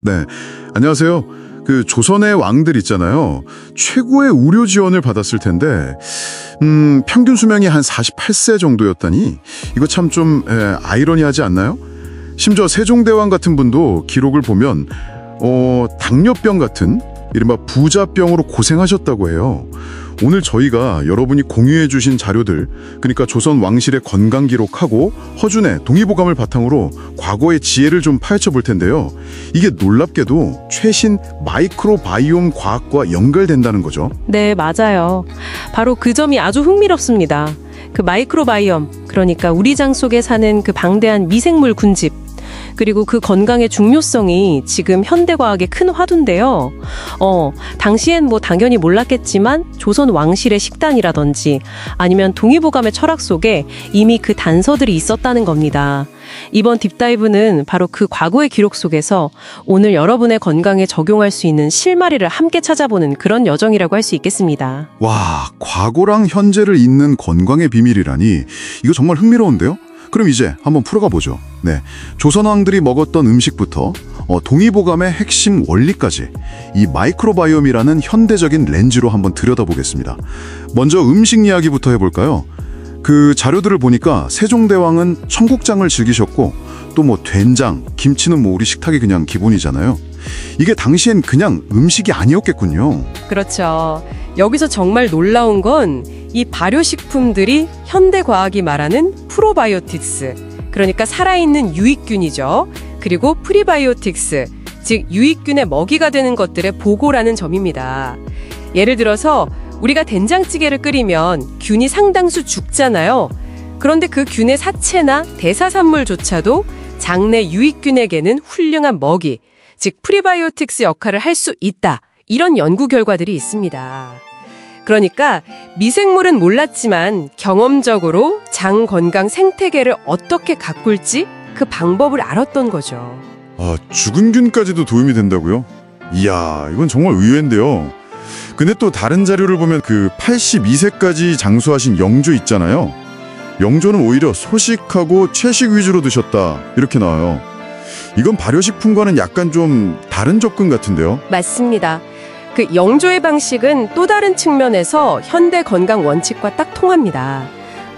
네, 안녕하세요. 그 조선의 왕들 있잖아요. 최고의 의료 지원을 받았을 텐데 평균 수명이 한 48세 정도였다니 이거 참 좀 아이러니하지 않나요? 심지어 세종대왕 같은 분도 기록을 보면 당뇨병 같은 이른바 부자병으로 고생하셨다고 해요. 오늘 저희가 여러분이 공유해 주신 자료들, 그러니까 조선 왕실의 건강 기록하고 허준의 동의보감을 바탕으로 과거의 지혜를 좀 파헤쳐 볼 텐데요. 이게 놀랍게도 최신 마이크로바이옴 과학과 연결된다는 거죠. 네, 맞아요. 바로 그 점이 아주 흥미롭습니다. 그 마이크로바이옴, 그러니까 우리 장 속에 사는 그 방대한 미생물 군집, 그리고 그 건강의 중요성이 지금 현대과학의 큰 화두인데요. 당시엔 뭐 당연히 몰랐겠지만 조선 왕실의 식단이라든지 아니면 동의보감의 철학 속에 이미 그 단서들이 있었다는 겁니다. 이번 딥다이브는 바로 그 과거의 기록 속에서 오늘 여러분의 건강에 적용할 수 있는 실마리를 함께 찾아보는 그런 여정이라고 할 수 있겠습니다. 와, 과거랑 현재를 잇는 건강의 비밀이라니 이거 정말 흥미로운데요? 그럼 이제 한번 풀어가 보죠. 네, 조선왕들이 먹었던 음식부터 동의보감의 핵심 원리까지 이 마이크로바이옴이라는 현대적인 렌즈로 한번 들여다보겠습니다. 먼저 음식 이야기부터 해볼까요? 그 자료들을 보니까 세종대왕은 청국장을 즐기셨고 또 뭐 된장, 김치는 뭐 우리 식탁이 그냥 기본이잖아요. 이게 당시엔 그냥 음식이 아니었겠군요. 그렇죠. 여기서 정말 놀라운 건 이 발효식품들이 현대과학이 말하는 프로바이오틱스, 그러니까 살아있는 유익균이죠. 그리고 프리바이오틱스, 즉 유익균의 먹이가 되는 것들의 보고라는 점입니다. 예를 들어서 우리가 된장찌개를 끓이면 균이 상당수 죽잖아요. 그런데 그 균의 사체나 대사산물조차도 장내 유익균에게는 훌륭한 먹이, 즉 프리바이오틱스 역할을 할 수 있다. 이런 연구 결과들이 있습니다. 그러니까 미생물은 몰랐지만 경험적으로 장 건강 생태계를 어떻게 가꿀지 그 방법을 알았던 거죠. 아, 죽은 균까지도 도움이 된다고요? 이야, 이건 정말 의외인데요. 근데 또 다른 자료를 보면 그 82세까지 장수하신 영조 있잖아요. 영조는 오히려 소식하고 채식 위주로 드셨다 이렇게 나와요. 이건 발효식품과는 약간 좀 다른 접근 같은데요? 맞습니다. 그 영조의 방식은 또 다른 측면에서 현대 건강 원칙과 딱 통합니다.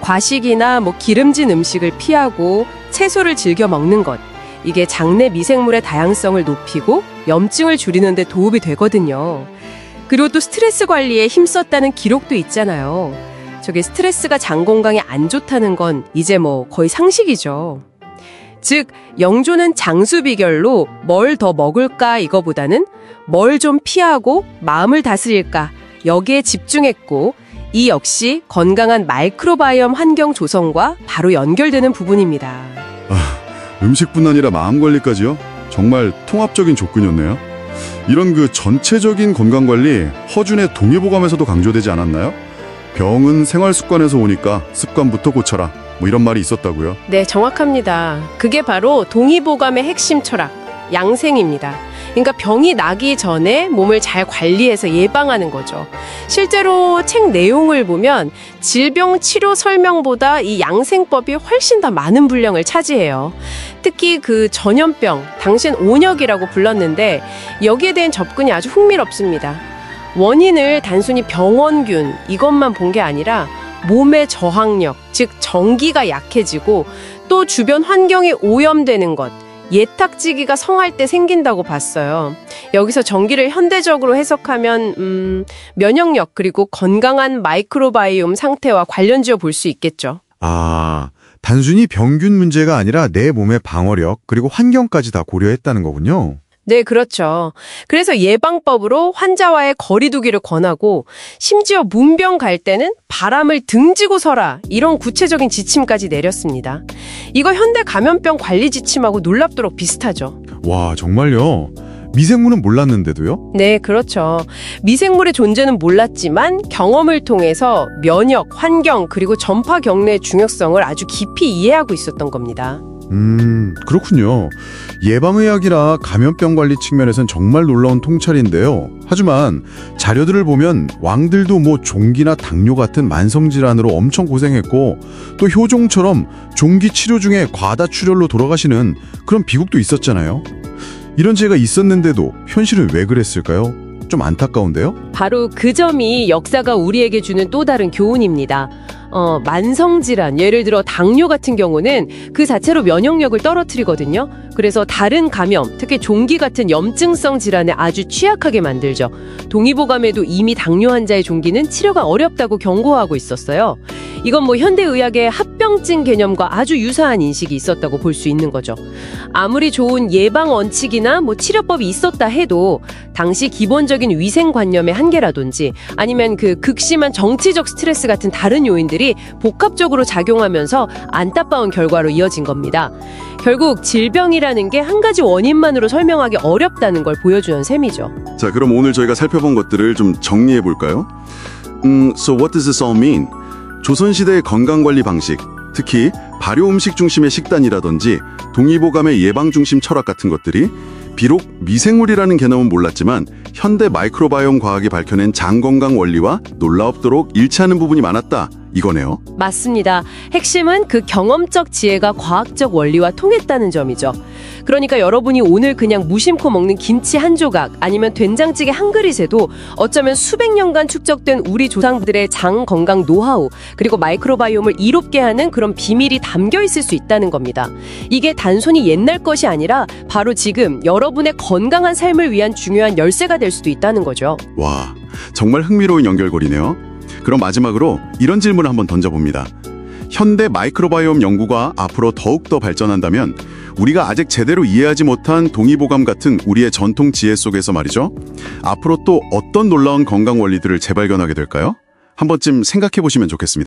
과식이나 뭐 기름진 음식을 피하고 채소를 즐겨 먹는 것. 이게 장내 미생물의 다양성을 높이고 염증을 줄이는 데 도움이 되거든요. 그리고 또 스트레스 관리에 힘썼다는 기록도 있잖아요. 저게 스트레스가 장 건강에 안 좋다는 건 이제 뭐 거의 상식이죠. 즉 영조는 장수 비결로 뭘 더 먹을까 이거보다는 뭘 좀 피하고 마음을 다스릴까 여기에 집중했고, 이 역시 건강한 마이크로바이옴 환경 조성과 바로 연결되는 부분입니다. 음식뿐 아니라 마음 관리까지요? 정말 통합적인 접근이었네요. 이런 그 전체적인 건강 관리 허준의 동의보감에서도 강조되지 않았나요? 병은 생활 습관에서 오니까 습관부터 고쳐라, 뭐 이런 말이 있었다고요? 네, 정확합니다. 그게 바로 동의보감의 핵심 철학, 양생입니다. 그러니까 병이 나기 전에 몸을 잘 관리해서 예방하는 거죠. 실제로 책 내용을 보면 질병 치료 설명보다 이 양생법이 훨씬 더 많은 분량을 차지해요. 특히 그 전염병, 당시엔 온역이라고 불렀는데 여기에 대한 접근이 아주 흥미롭습니다. 원인을 단순히 병원균 이것만 본 게 아니라 몸의 저항력, 즉 전기가 약해지고 또 주변 환경이 오염되는 것, 예탁지기가 성할 때 생긴다고 봤어요. 여기서 전기를 현대적으로 해석하면 면역력 그리고 건강한 마이크로바이옴 상태와 관련지어 볼 수 있겠죠. 아, 단순히 병균 문제가 아니라 내 몸의 방어력 그리고 환경까지 다 고려했다는 거군요. 네, 그렇죠. 그래서 예방법으로 환자와의 거리 두기를 권하고 심지어 문병 갈 때는 바람을 등지고 서라 이런 구체적인 지침까지 내렸습니다. 이거 현대 감염병 관리 지침하고 놀랍도록 비슷하죠. 와, 정말요? 미생물은 몰랐는데도요? 네, 그렇죠. 미생물의 존재는 몰랐지만 경험을 통해서 면역, 환경 그리고 전파 경례의 중요성을 아주 깊이 이해하고 있었던 겁니다. 그렇군요. 예방의학이라 감염병 관리 측면에선 정말 놀라운 통찰인데요. 하지만 자료들을 보면 왕들도 뭐 종기나 당뇨 같은 만성질환으로 엄청 고생했고 또 효종처럼 종기 치료 중에 과다출혈로 돌아가시는 그런 비극도 있었잖아요. 이런 지혜가 있었는데도 현실은 왜 그랬을까요? 좀 안타까운데요? 바로 그 점이 역사가 우리에게 주는 또 다른 교훈입니다. 만성질환, 예를 들어 당뇨 같은 경우는 그 자체로 면역력을 떨어뜨리거든요. 그래서 다른 감염, 특히 종기 같은 염증성 질환에 아주 취약하게 만들죠. 동의보감에도 이미 당뇨 환자의 종기는 치료가 어렵다고 경고하고 있었어요. 이건 뭐 현대의학의 합병증 개념과 아주 유사한 인식이 있었다고 볼 수 있는 거죠. 아무리 좋은 예방 원칙이나 뭐 치료법이 있었다 해도 당시 기본적인 위생관념의 한계라든지 아니면 그 극심한 정치적 스트레스 같은 다른 요인들이 복합적으로 작용하면서 안타까운 결과로 이어진 겁니다. 결국 질병이라는 게 한 가지 원인만으로 설명하기 어렵다는 걸 보여주는 셈이죠. 자, 그럼 오늘 저희가 살펴본 것들을 좀 정리해 볼까요? So what does this all mean? 조선시대의 건강관리 방식, 특히 발효음식 중심의 식단이라든지 동의보감의 예방 중심 철학 같은 것들이 비록 미생물이라는 개념은 몰랐지만 현대 마이크로바이옴 과학이 밝혀낸 장건강 원리와 놀랍도록 일치하는 부분이 많았다, 이거네요. 맞습니다. 핵심은 그 경험적 지혜가 과학적 원리와 통했다는 점이죠. 그러니까 여러분이 오늘 그냥 무심코 먹는 김치 한 조각 아니면 된장찌개 한 그릇에도 어쩌면 수백 년간 축적된 우리 조상들의 장 건강 노하우 그리고 마이크로바이옴을 이롭게 하는 그런 비밀이 담겨 있을 수 있다는 겁니다. 이게 단순히 옛날 것이 아니라 바로 지금 여러분의 건강한 삶을 위한 중요한 열쇠가 될 수도 있다는 거죠. 와, 정말 흥미로운 연결고리네요. 그럼 마지막으로 이런 질문을 한번 던져봅니다. 현대 마이크로바이옴 연구가 앞으로 더욱더 발전한다면 우리가 아직 제대로 이해하지 못한 동의보감 같은 우리의 전통 지혜 속에서 말이죠. 앞으로 또 어떤 놀라운 건강 원리들을 재발견하게 될까요? 한 번쯤 생각해 보시면 좋겠습니다.